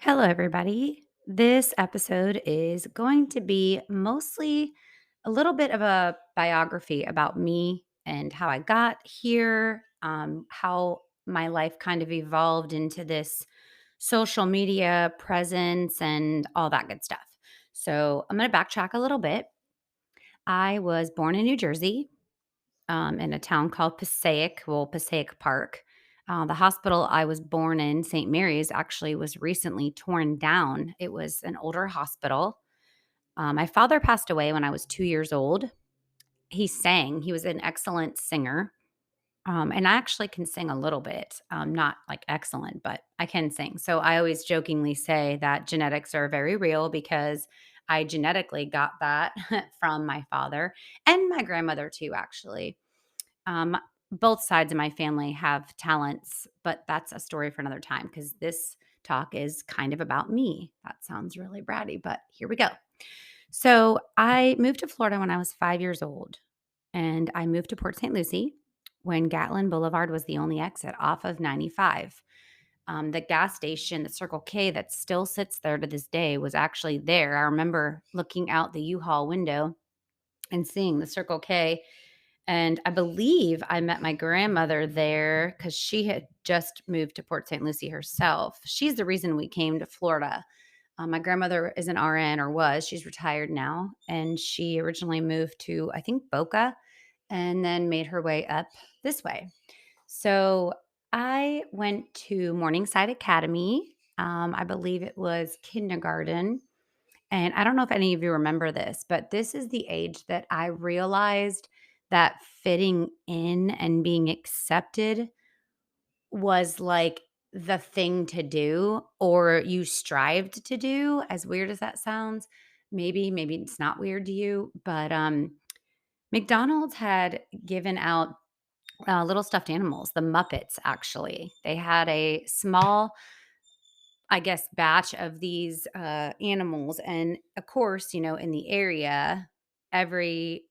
Hello, everybody. This episode is going to be mostly a little bit of a biography about me and how I got here, how my life kind of evolved into this social media presence and all that good stuff. So, I'm going to backtrack a little bit. I was born in New Jersey in a town called Passaic Park. The hospital I was born in, St. Mary's, actually was recently torn down. It was an older hospital. My father passed away when I was 2 years old. He sang, he was an excellent singer. And I actually can sing a little bit, not like excellent, but I can sing. So I always jokingly say that genetics are very real because I genetically got that from my father and my grandmother too, actually. um, Both sides of my family have talents, but that's a story for another time because this talk is kind of about me. That sounds really bratty, but here we go. So I moved to Florida when I was 5 years old, and I moved to Port St. Lucie when Gatlin Boulevard was the only exit off of 95. The gas station, the Circle K that still sits there to this day, was actually there. I remember looking out the U-Haul window and seeing the Circle K, and I believe I met my grandmother there because she had just moved to Port St. Lucie herself. She's the reason we came to Florida. My grandmother is an RN or was. She's retired now. And she originally moved to, I think, Boca and then made her way up this way. So I went to Morningside Academy. I believe it was kindergarten. And I don't know if any of you remember this, but this is the age that I realized that fitting in and being accepted was like the thing to do, or you strived to do, as weird as that sounds. Maybe it's not weird to you, but McDonald's had given out little stuffed animals, the Muppets actually. They had a small, I guess, batch of these animals. And of course, in the area, every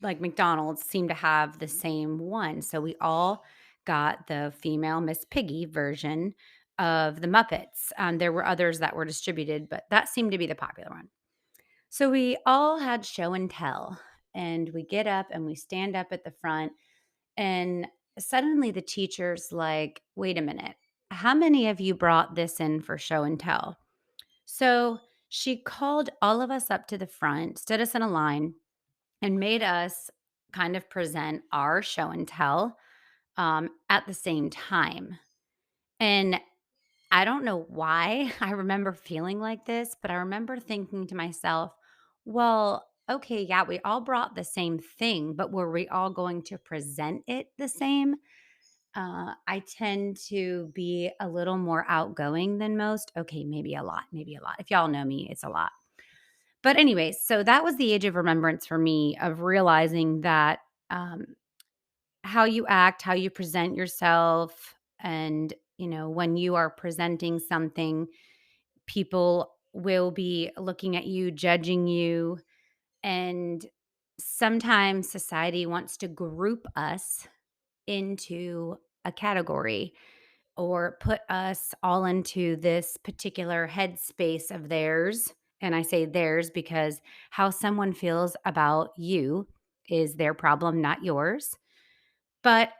like McDonald's seemed to have the same one. So we all got the female Miss Piggy version of the Muppets. There were others that were distributed, but that seemed to be the popular one. So we all had show and tell, and we get up and we stand up at the front, and suddenly the teacher's like, wait a minute, how many of you brought this in for show and tell? So she called all of us up to the front, stood us in a line, and made us kind of present our show and tell at the same time. And I don't know why I remember feeling like this, but I remember thinking to myself, well, okay, yeah, we all brought the same thing, but were we all going to present it the same? I tend to be a little more outgoing than most. Okay, maybe a lot, maybe a lot. If y'all know me, it's a lot. But anyways, so that was the age of remembrance for me of realizing that um, how you act, how you present yourself, and when you are presenting something, people will be looking at you, judging you, and sometimes society wants to group us into a category or put us all into this particular headspace of theirs. And I say theirs because how someone feels about you is their problem, not yours. But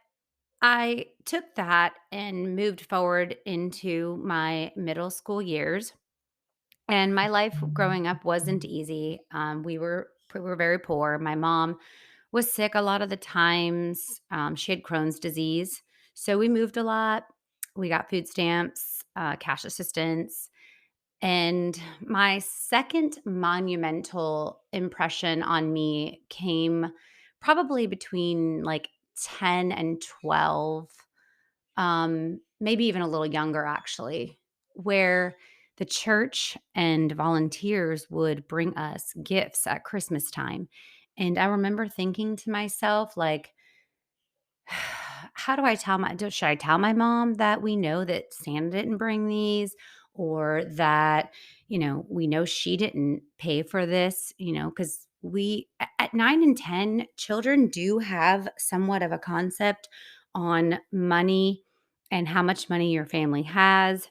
I took that and moved forward into my middle school years. And my life growing up wasn't easy. We were very poor. My mom was sick a lot of the times. She had Crohn's disease. So we moved a lot. We got food stamps, cash assistance. And my second monumental impression on me came probably between like 10 and 12, maybe even a little younger, actually, where the church and volunteers would bring us gifts at Christmas time. And I remember thinking to myself, like, how do I tell should I tell my mom that we know that Santa didn't bring these, or that, we know she didn't pay for this, because at 9 and 10, children do have somewhat of a concept on money and how much money your family has.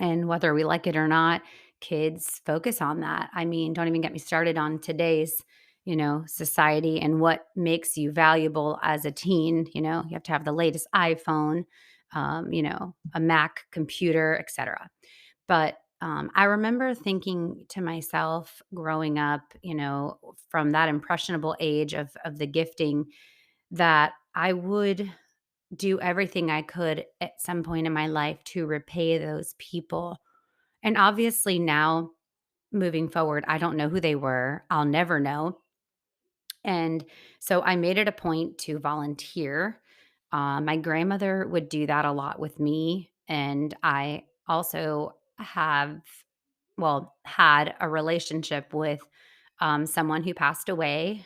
And whether we like it or not, kids focus on that. I mean, don't even get me started on today's, society and what makes you valuable as a teen. You have to have the latest iPhone, a Mac computer, etc. But I remember thinking to myself growing up, from that impressionable age of the gifting, that I would do everything I could at some point in my life to repay those people. And obviously now moving forward, I don't know who they were. I'll never know. And so I made it a point to volunteer. My grandmother would do that a lot with me. And I also had a relationship with someone who passed away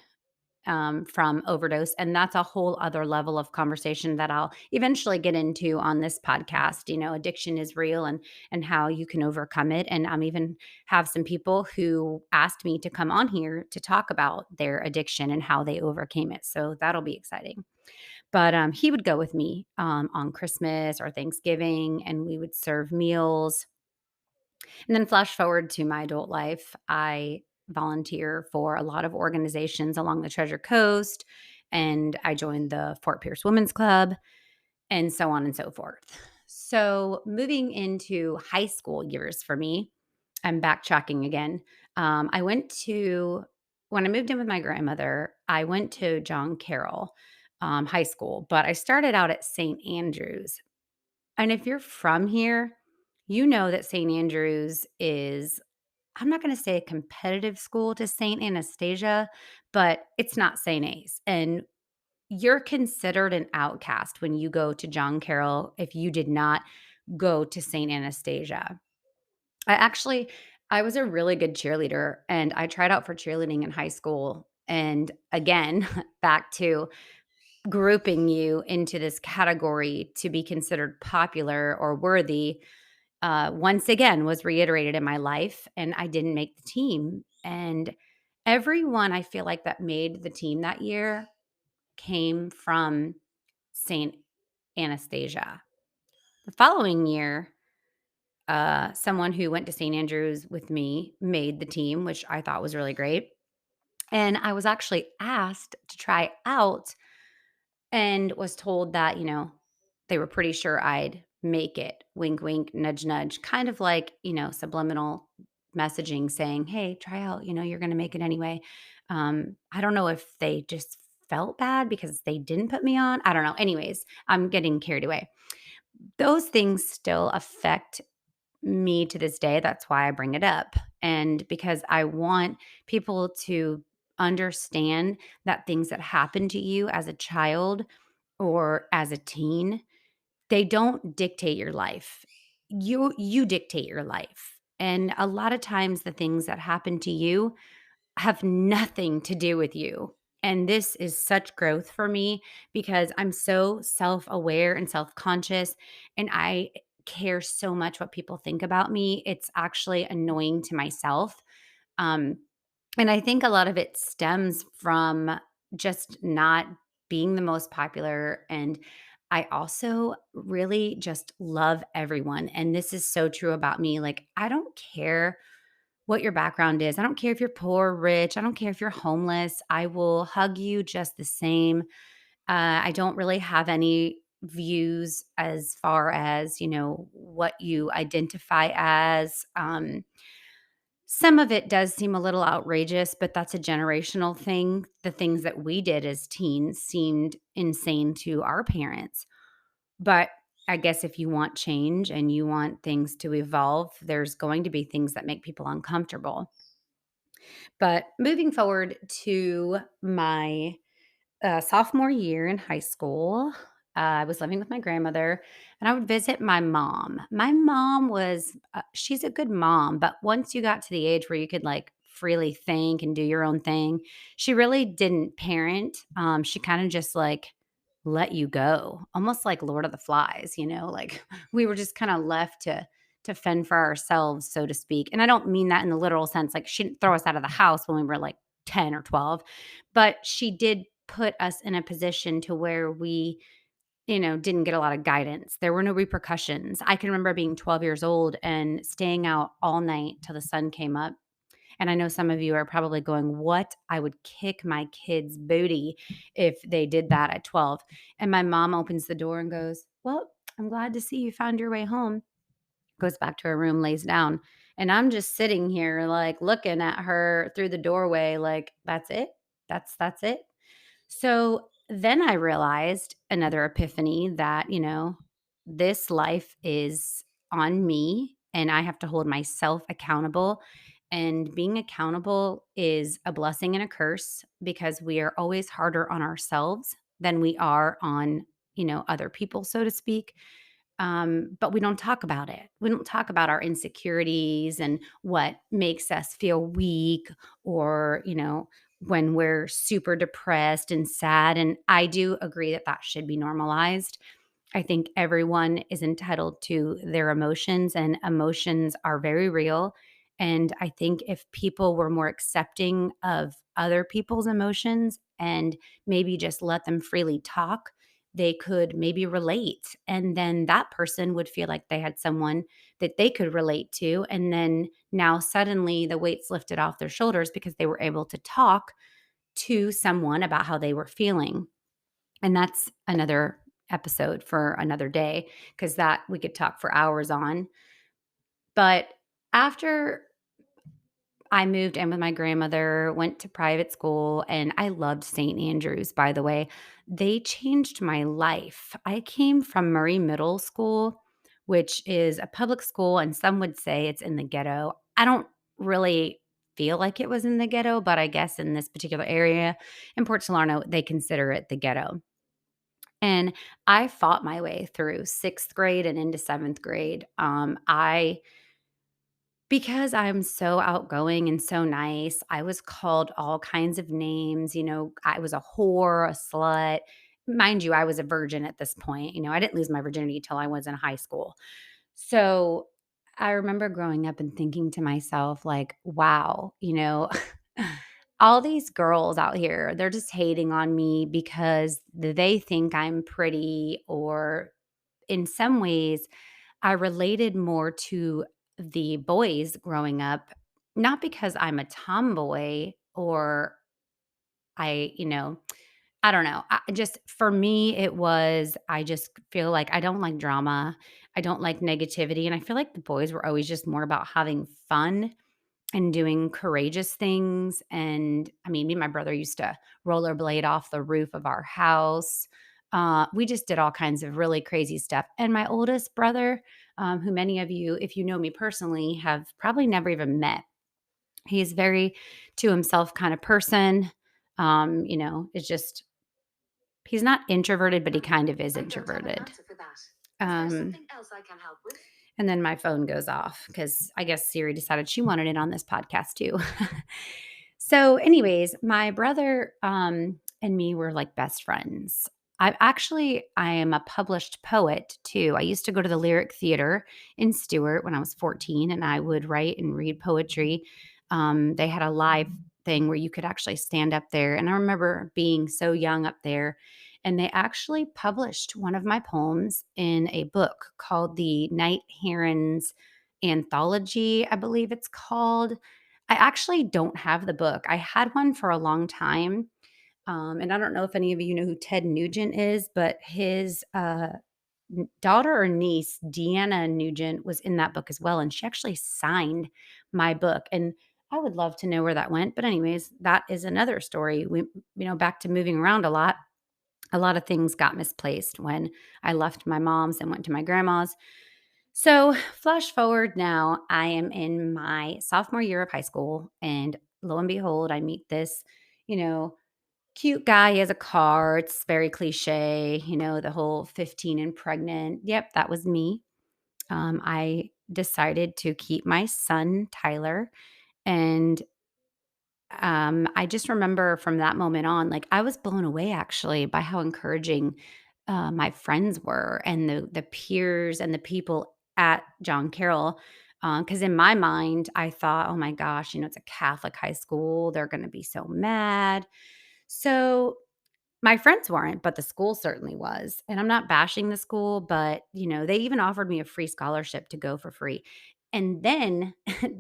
from overdose. And that's a whole other level of conversation that I'll eventually get into on this podcast. Addiction is real and how you can overcome it. And I'm even have some people who asked me to come on here to talk about their addiction and how they overcame it. So that'll be exciting. But he would go with me on Christmas or Thanksgiving, and we would serve meals. And then flash forward to my adult life, I volunteer for a lot of organizations along the Treasure Coast, and I joined the Fort Pierce Women's Club, and so on and so forth. So, moving into high school years for me, I'm backtracking again. I went to When I moved in with my grandmother, I went to John Carroll High School, but I started out at St. Andrews. And if you're from here, you know that St. Andrews is, I'm not going to say a competitive school to St. Anastasia, but it's not St. A's. And you're considered an outcast when you go to John Carroll if you did not go to St. Anastasia. I actually I was a really good cheerleader and I tried out for cheerleading in high school. And again, back to grouping you into this category to be considered popular or worthy, once again was reiterated in my life, and I didn't make the team. And everyone I feel like that made the team that year came from St. Anastasia. The following year, someone who went to St. Andrews with me made the team, which I thought was really great. And I was actually asked to try out and was told that, they were pretty sure I'd make it. Wink, wink, nudge, nudge, kind of like, subliminal messaging saying, hey, try out, you're going to make it anyway. I don't know if they just felt bad because they didn't put me on. I don't know. Anyways, I'm getting carried away. Those things still affect me to this day. That's why I bring it up. And because I want people to understand that things that happen to you as a child or as a teen, they don't dictate your life. You dictate your life. And a lot of times the things that happen to you have nothing to do with you. And this is such growth for me because I'm so self-aware and self-conscious, and I care so much what people think about me. It's actually annoying to myself. Um and I think a lot of it stems from just not being the most popular. And I also really just love everyone. And this is so true about me. Like, I don't care what your background is. I don't care if you're poor, rich. I don't care if you're homeless. I will hug you just the same. I don't really have any views as far as, what you identify as. Some of it does seem a little outrageous, but that's a generational thing. The things that we did as teens seemed insane to our parents. But I guess if you want change and you want things to evolve, there's going to be things that make people uncomfortable. But moving forward to my sophomore year in high school, I was living with my grandmother and I would visit my mom. My mom she's a good mom, but once you got to the age where you could like freely think and do your own thing, she really didn't parent. She kind of just like let you go, almost like Lord of the Flies, like we were just kind of left to fend for ourselves, so to speak. And I don't mean that in the literal sense, like she didn't throw us out of the house when we were like 10 or 12, but she did put us in a position to where we didn't get a lot of guidance. There were no repercussions. I can remember being 12 years old and staying out all night till the sun came up. And I know some of you are probably going, "What? I would kick my kid's booty if they did that at 12." And my mom opens the door and goes, "Well, I'm glad to see you found your way home." Goes back to her room, lays down. And I'm just sitting here, like, looking at her through the doorway, like, "That's it? That's it?" So then I realized another epiphany that, this life is on me and I have to hold myself accountable. And being accountable is a blessing and a curse because we are always harder on ourselves than we are on, other people, so to speak. But we don't talk about it. We don't talk about our insecurities and what makes us feel weak or, when we're super depressed and sad. And I do agree that that should be normalized. I think everyone is entitled to their emotions, and emotions are very real. And I think if people were more accepting of other people's emotions and maybe just let them freely talk, they could maybe relate. And then that person would feel like they had someone that they could relate to. And then now suddenly the weight's lifted off their shoulders because they were able to talk to someone about how they were feeling. And that's another episode for another day because that we could talk for hours on. But after I moved in with my grandmother, went to private school, and I loved St. Andrews, by the way. They changed my life. I came from Murray Middle School, which is a public school, and some would say it's in the ghetto. I don't really feel like it was in the ghetto, but I guess in this particular area in Port Salerno, they consider it the ghetto. And I fought my way through sixth grade and into seventh grade. Because I'm so outgoing and so nice, I was called all kinds of names. I was a whore, a slut. Mind you, I was a virgin at this point. I didn't lose my virginity till I was in high school. So I remember growing up and thinking to myself, like, wow, all these girls out here, they're just hating on me because they think I'm pretty, or in some ways, I related more to the boys growing up, not because I'm a tomboy or I don't know. Just for me, it was, I just feel like I don't like drama. I don't like negativity. And I feel like the boys were always just more about having fun and doing courageous things. And I mean, me and my brother used to rollerblade off the roof of our house. We just did all kinds of really crazy stuff. And my oldest brother, who many of you, if you know me personally, have probably never even met. He's very to himself kind of person. It's just, he's not introverted, but he kind of is introverted. Um, and then my phone goes off because I guess Siri decided she wanted it on this podcast too. So, anyways, my brother and me were like best friends. I am a published poet too. I used to go to the Lyric Theater in Stewart when I was 14, and I would write and read poetry. They had a live thing where you could actually stand up there, and I remember being so young up there. And they actually published one of my poems in a book called the Night Herons Anthology, I believe it's called. I actually don't have the book. I had one for a long time. And I don't know if any of you know who Ted Nugent is, but his daughter or niece, Deanna Nugent, was in that book as well. And she actually signed my book. And I would love to know where that went. But, anyways, that is another story. Back to moving around a lot. A lot of things got misplaced when I left my mom's and went to my grandma's. So, flash forward now, I am in my sophomore year of high school, and lo and behold, I meet this, you know, cute guy. He has a car. It's very cliche, the whole 15 and pregnant. Yep, that was me. I decided to keep my son, Tyler, and I just remember from that moment on, like, I was blown away actually by how encouraging my friends were, and the peers and the people at John Carroll. Because in my mind, I thought, oh my gosh, it's a Catholic high school. They're going to be so mad. So My friends weren't, but the school certainly was, and I'm not bashing the school, but, they even offered me a free scholarship to go for free, and then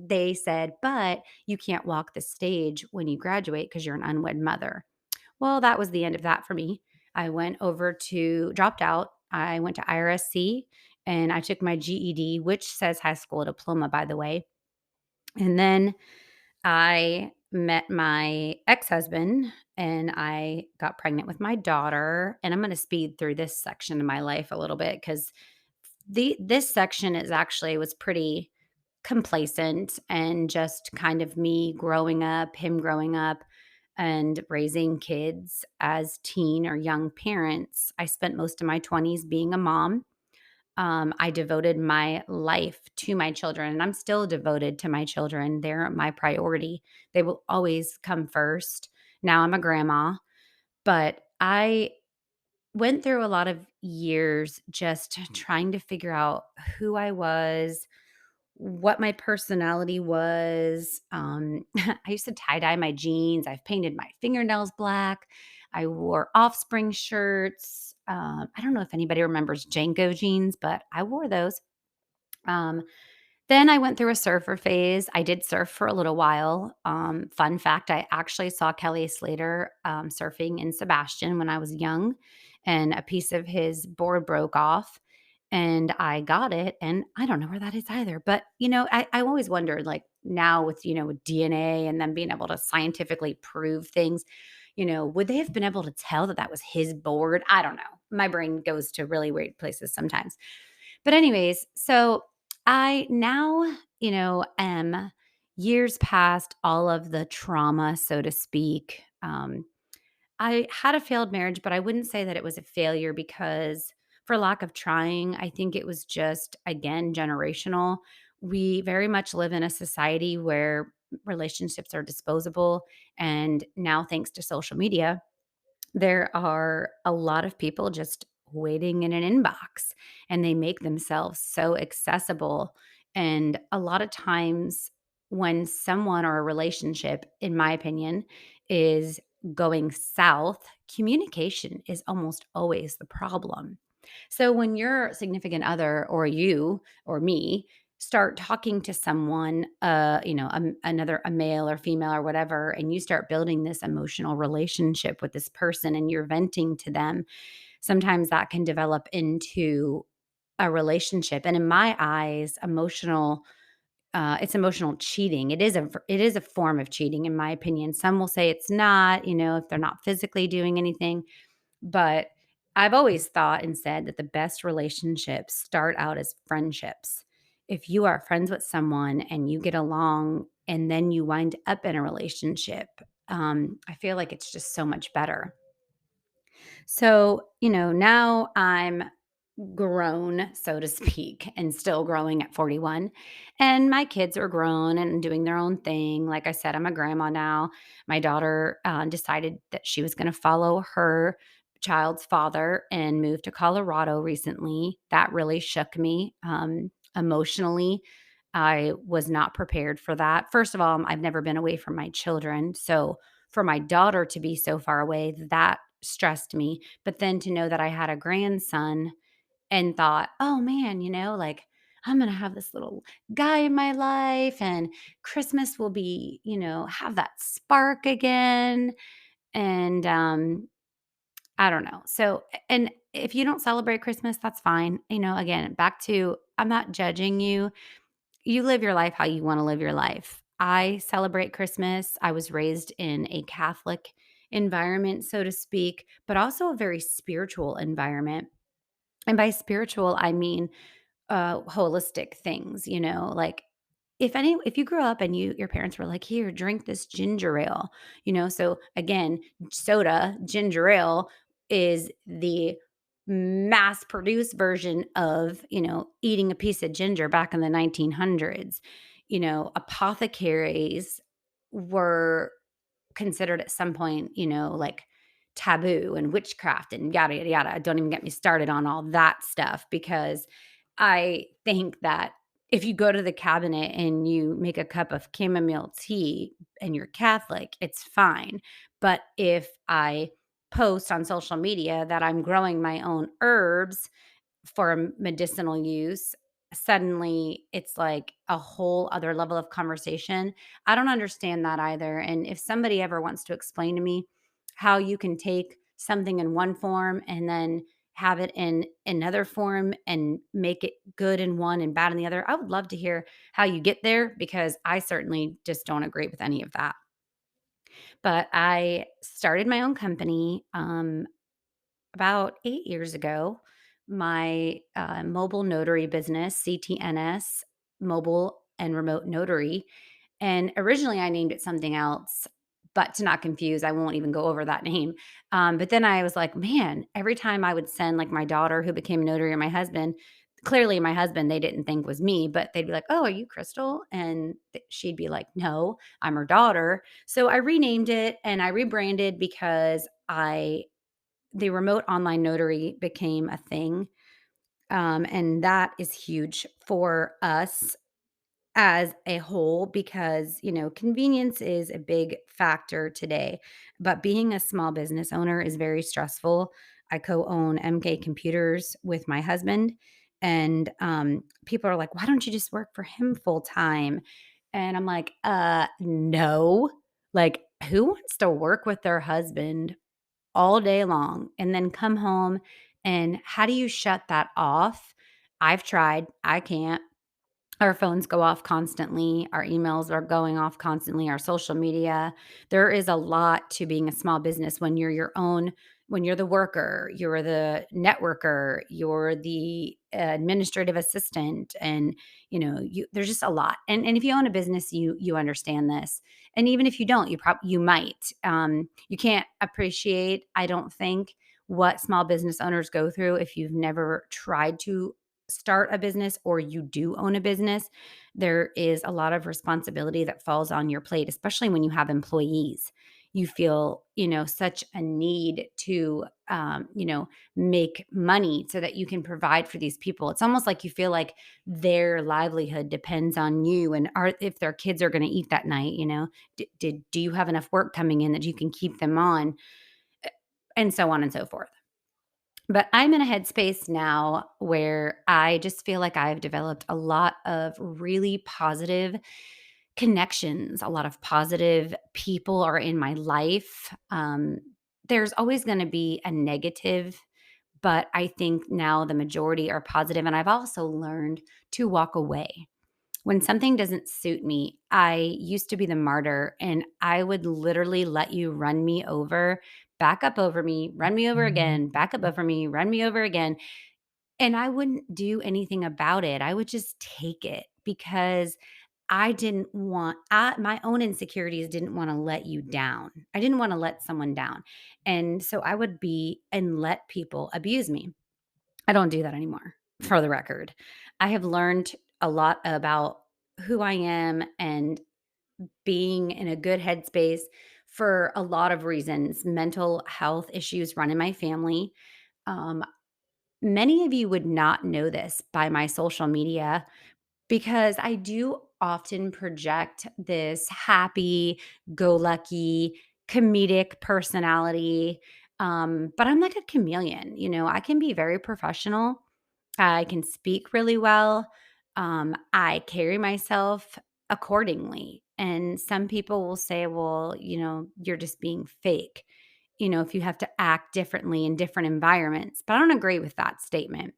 they said, "But you can't walk the stage when you graduate because 'cause you're an unwed mother." Well, that was the end of that for me. I went over to dropped out. I went to IRSC, and I took my GED, which says high school diploma, by the way, and then I met my ex-husband and I got pregnant with my daughter, and I'm gonna speed through this section of my life a little bit because this section is actually was pretty complacent and just kind of me growing up, him growing up, and raising kids as teen or young parents. I spent most of my 20s being a mom. I devoted my life to my children, and I'm still devoted to my children. They're my priority. They will always come first. Now I'm a grandma, but I went through a lot of years just trying to figure out who I was, what my personality was. I used to tie dye my jeans. I've painted my fingernails black. I wore offspring shirts. I don't know if anybody remembers Janko jeans, but I wore those. Um, then I went through a surfer phase. I did surf for a little while. Fun fact, I actually saw Kelly Slater surfing in Sebastian when I was young, and a piece of his board broke off. And I got it, and I don't know where that is either. But I always wondered, like now with DNA and them being able to scientifically prove things, would they have been able to tell that that was his board? I don't know. My brain goes to really weird places sometimes. But anyways, so I now, am years past all of the trauma, so to speak. I had a failed marriage, but I wouldn't say that it was a failure because for lack of trying, I think it was just, again, generational. We very much live in a society where relationships are disposable. And now, thanks to social media, there are a lot of people just waiting in an inbox and they make themselves so accessible. And a lot of times, when someone or a relationship, in my opinion, is going south, communication is almost always the problem. So, when your significant other or you or me start talking to someone, another, a male or female or whatever, and you start building this emotional relationship with this person and you're venting to them, sometimes that can develop into a relationship. And in my eyes, it's emotional cheating. It is a form of cheating, in my opinion. Some will say it's not, if they're not physically doing anything, but I've always thought and said that the best relationships start out as friendships. If you are friends with someone and you get along and then you wind up in a relationship, I feel like it's just so much better. So, now I'm grown, so to speak, and still growing at 41. And my kids are grown and doing their own thing. Like I said, I'm a grandma now. My daughter decided that she was going to follow her child's father and move to Colorado recently. That really shook me emotionally. I was not prepared for that. First of all, I've never been away from my children. So for my daughter to be so far away, that stressed me. But then to know that I had a grandson and thought, "Oh, man, like, I'm gonna have this little guy in my life, and Christmas will be, have that spark again." And, I don't know. So and if you don't celebrate Christmas, that's fine. Again, back to I'm not judging you. You live your life how you wanna live your life. I celebrate Christmas. I was raised in a Catholic environment, so to speak, but also a very spiritual environment. And by spiritual, I mean holistic things, like if you grew up and your parents were like, "Here, drink this ginger ale," so again, soda, ginger ale is the mass produced version of, eating a piece of ginger back in the 1900s. Apothecaries were considered at some point, like taboo and witchcraft and yada, yada, yada. Don't even get me started on all that stuff because I think that if you go to the cabinet and you make a cup of chamomile tea and you're Catholic, it's fine. But if I post on social media that I'm growing my own herbs for medicinal use, suddenly it's like a whole other level of conversation. I don't understand that either. And if somebody ever wants to explain to me how you can take something in one form and then have it in another form and make it good in one and bad in the other, I would love to hear how you get there because I certainly just don't agree with any of that. But I started my own company about 8 years ago, my mobile notary business, CTNS, mobile and remote notary. And originally I named it something else, but to not confuse, I won't even go over that name. But then I was like, man, every time I would send like my daughter who became a notary or my husband, clearly my husband, they didn't think was me, but they'd be like, oh, are you Crystal? And she'd be like, no, I'm her daughter. So I renamed it and I rebranded because the remote online notary became a thing. And that is huge for us as a whole because, convenience is a big factor today. But being a small business owner is very stressful. I co own MK Computers with my husband. And people are like, why don't you just work for him full time? And I'm like, no. Like, who wants to work with their husband all day long and then come home and how do you shut that off? I've tried, I can't. Our phones go off constantly, our emails are going off constantly, our social media. There is a lot to being a small business when you're the worker, you're the networker, you're the administrative assistant and there's just a lot. And if you own a business, you understand this. And even if you don't, you might. You can't appreciate, I don't think, what small business owners go through if you've never tried to start a business or you do own a business. There is a lot of responsibility that falls on your plate, especially when you have employees. You feel, such a need to, make money so that you can provide for these people. It's almost like you feel like their livelihood depends on you and if their kids are going to eat that night, do you have enough work coming in that you can keep them on, and so on and so forth. But I'm in a headspace now where I just feel like I've developed a lot of really positive connections. A lot of positive people are in my life. There's always going to be a negative, but I think now the majority are positive. And I've also learned to walk away. When something doesn't suit me, I used to be the martyr and I would literally let you run me over, back up over me, run me over again, back up over me, run me over again. And I wouldn't do anything about it. I would just take it because I didn't want my own insecurities didn't want to let you down. I didn't want to let someone down. And so I would be and let people abuse me. I don't do that anymore, for the record. I have learned a lot about who I am and being in a good headspace for a lot of reasons. Mental health issues run in my family. Um, Many of you would not know this by my social media because I do often project this happy, go lucky, comedic personality. But I'm like a chameleon. I can be very professional. I can speak really well. I carry myself accordingly. And some people will say, well, you're just being fake, if you have to act differently in different environments. But I don't agree with that statement.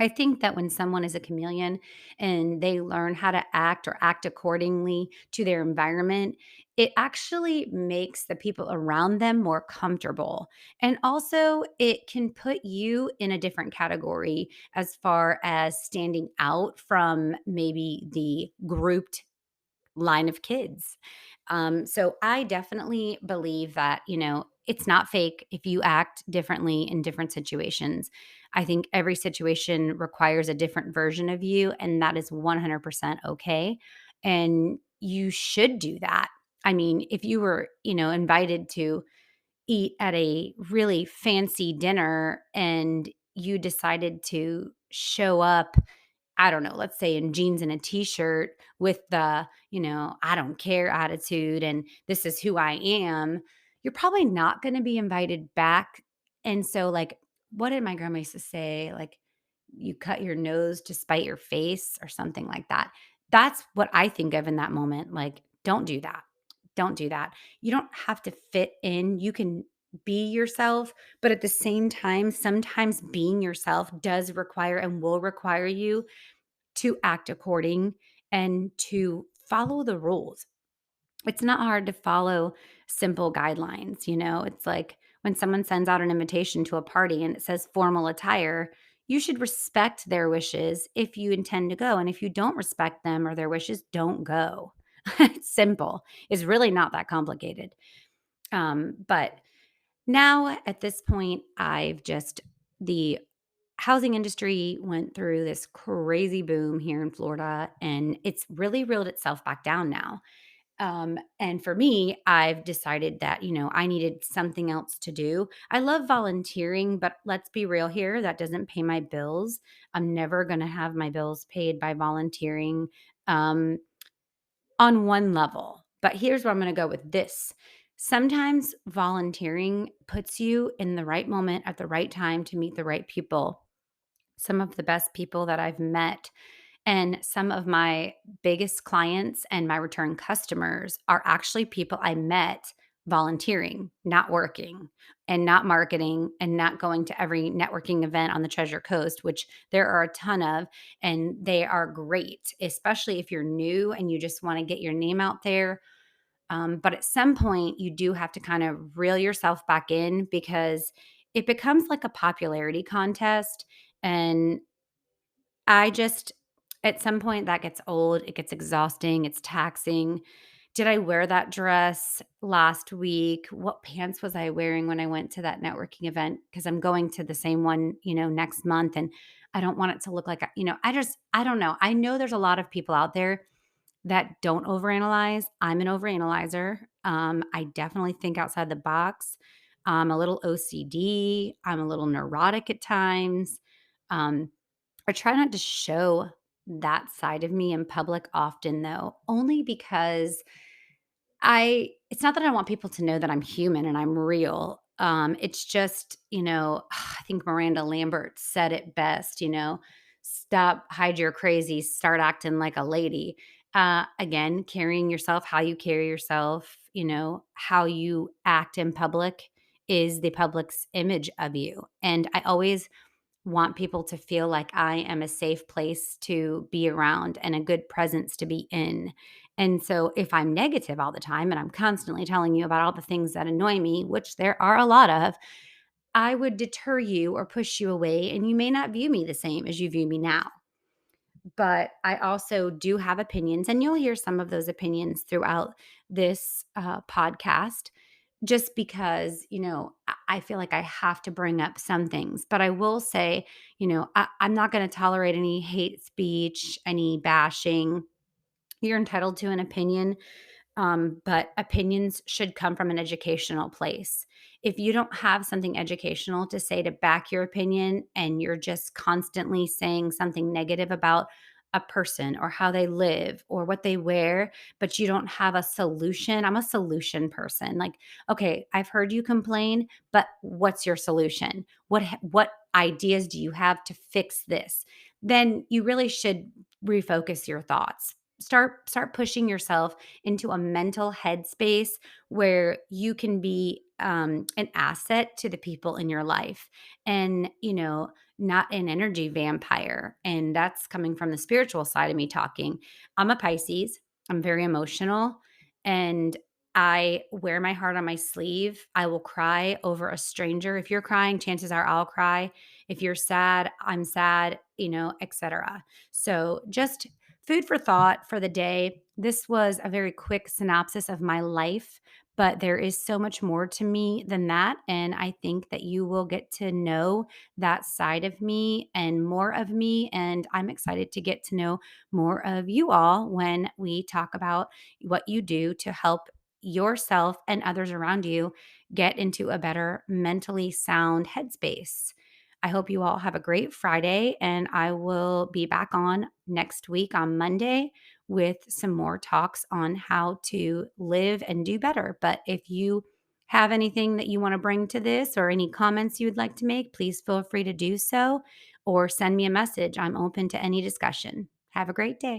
I think that when someone is a chameleon and they learn how to act or act accordingly to their environment, it actually makes the people around them more comfortable. And also, it can put you in a different category as far as standing out from maybe the grouped line of kids. So I definitely believe that, it's not fake if you act differently in different situations. I think every situation requires a different version of you, and that is 100% okay. And you should do that. I mean, if you were, invited to eat at a really fancy dinner and you decided to show up, I don't know, let's say in jeans and a t-shirt with the, I don't care attitude and this is who I am, you're probably not gonna be invited back. And so, like, what did my grandma used to say? Like, you cut your nose to spite your face or something like that. That's what I think of in that moment. Like, don't do that. Don't do that. You don't have to fit in. You can be yourself, but at the same time, sometimes being yourself does require and will require you to act according and to follow the rules. It's not hard to follow simple guidelines, you know? It's like when someone sends out an invitation to a party and it says formal attire, you should respect their wishes if you intend to go. And if you don't respect them or their wishes, don't go. It's simple. It's really not that complicated. But now at this point, the housing industry went through this crazy boom here in Florida, and it's really reeled itself back down now. And for me, I've decided that, I needed something else to do. I love volunteering, but let's be real here, that doesn't pay my bills. I'm never going to have my bills paid by volunteering um, on one level. But here's where I'm going to go with this. Sometimes volunteering puts you in the right moment at the right time to meet the right people. Some of the best people that I've met and some of my biggest clients and my return customers are actually people I met volunteering, not working and not marketing and not going to every networking event on the Treasure Coast, which there are a ton of, and they are great, especially if you're new and you just want to get your name out there. But at some point, you do have to kind of reel yourself back in because it becomes like a popularity contest. And I just at some point that gets old, it gets exhausting, it's taxing. Did I wear that dress last week? What pants was I wearing when I went to that networking event? Because I'm going to the same one, next month, and I don't want it to look like, I don't know. I know there's a lot of people out there that don't overanalyze. I'm an overanalyzer. I definitely think outside the box. I'm a little OCD. I'm a little neurotic at times. Um, I try not to show that side of me in public often though, only because it's not that I want people to know that I'm human and I'm real. It's just, I think Miranda Lambert said it best, stop, hide your crazy, start acting like a lady. Again, carrying yourself, how you carry yourself, how you act in public is the public's image of you. And I always want people to feel like I am a safe place to be around and a good presence to be in. And so if I'm negative all the time and I'm constantly telling you about all the things that annoy me, which there are a lot of, I would deter you or push you away and you may not view me the same as you view me now. But I also do have opinions, and you'll hear some of those opinions throughout this podcast just because, I feel like I have to bring up some things. But I will say, I'm not going to tolerate any hate speech, any bashing. You're entitled to an opinion, but opinions should come from an educational place. If you don't have something educational to say to back your opinion and you're just constantly saying something negative about a person or how they live or what they wear, but you don't have a solution, I'm a solution person. Like, okay, I've heard you complain, but what's your solution? What ideas do you have to fix this? Then you really should refocus your thoughts. Start pushing yourself into a mental headspace where you can be an asset to the people in your life and not an energy vampire. And that's coming from the spiritual side of me talking. I'm a Pisces. I'm very emotional, and I wear my heart on my sleeve. I will cry over a stranger. If you're crying, chances are I'll cry. If you're sad, I'm sad, etc. So just food for thought for the day. This was a very quick synopsis of my life, but there is so much more to me than that. And I think that you will get to know that side of me and more of me. And I'm excited to get to know more of you all when we talk about what you do to help yourself and others around you get into a better mentally sound headspace. I hope you all have a great Friday, and I will be back on next week on Monday with some more talks on how to live and do better. But if you have anything that you want to bring to this or any comments you would like to make, please feel free to do so or send me a message. I'm open to any discussion. Have a great day.